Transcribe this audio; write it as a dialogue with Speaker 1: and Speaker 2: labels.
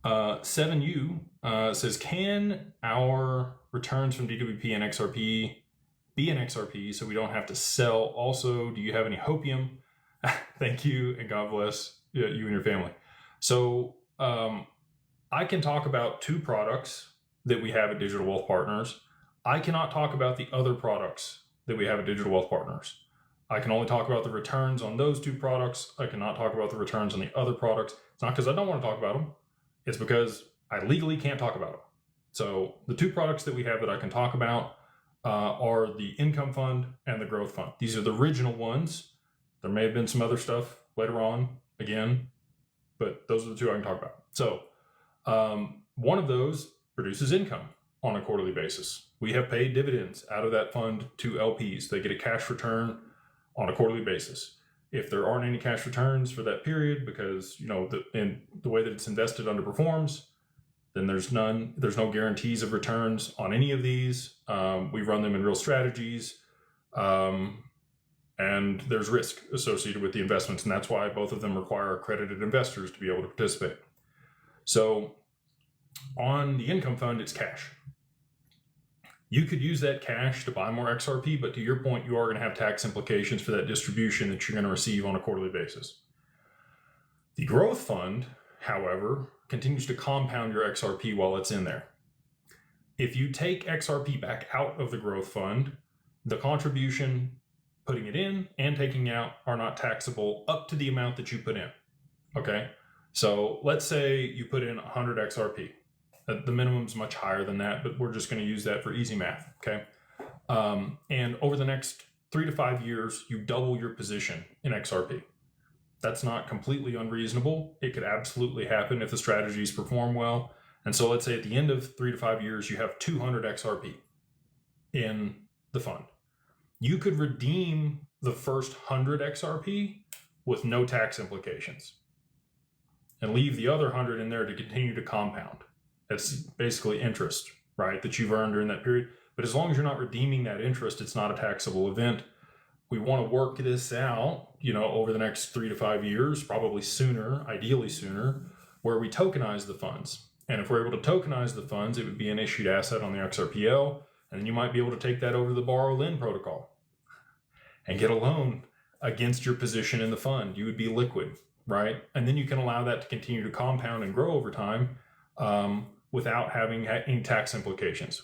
Speaker 1: 7U says, can our returns from DWP and XRP be an XRP so we don't have to sell? Also, do you have any hopium? Thank you, and God bless you and your family. So I can talk about two products that we have at Digital Wealth Partners. I cannot talk about the other products that we have at Digital Wealth Partners. I can only talk about the returns on those two products. I cannot talk about the returns on the other products. It's not because I don't want to talk about them. It's because I legally can't talk about them. So the two products that we have that I can talk about are the income fund and the growth fund. These are the original ones. There may have been some other stuff later on, again, but those are the two I can talk about. So one of those produces income on a quarterly basis. We have paid dividends out of that fund to LPs. They get a cash return on a quarterly basis. If there aren't any cash returns for that period because the way that it's invested underperforms, then there's no guarantees of returns on any of these. We run them in real strategies, and there's risk associated with the investments, and that's why both of them require accredited investors to be able to participate. So on the income fund, it's cash. You could use that cash to buy more XRP, but to your point, you are going to have tax implications for that distribution that you're going to receive on a quarterly basis. The growth fund, however, continues to compound your XRP while it's in there. If you take XRP back out of the growth fund, the contribution, putting it in and taking out, are not taxable up to the amount that you put in. Okay? So let's say you put in 100 XRP. The minimum's much higher than that, but we're just going to use that for easy math, okay? And over the next 3 to 5 years, you double your position in XRP. That's not completely unreasonable. It could absolutely happen if the strategies perform well. And so let's say at the end of 3 to 5 years, you have 200 XRP in the fund. You could redeem the first 100 XRP with no tax implications and leave the other 100 in there to continue to compound. It's basically interest, right, that you've earned during that period. But as long as you're not redeeming that interest, it's not a taxable event. We want to work this out, over the next 3 to 5 years, probably sooner, ideally sooner, where we tokenize the funds. And if we're able to tokenize the funds, it would be an issued asset on the XRPL, and then you might be able to take that over to the borrow-lend protocol and get a loan against your position in the fund. You would be liquid, right? And then you can allow that to continue to compound and grow over time, without having any tax implications.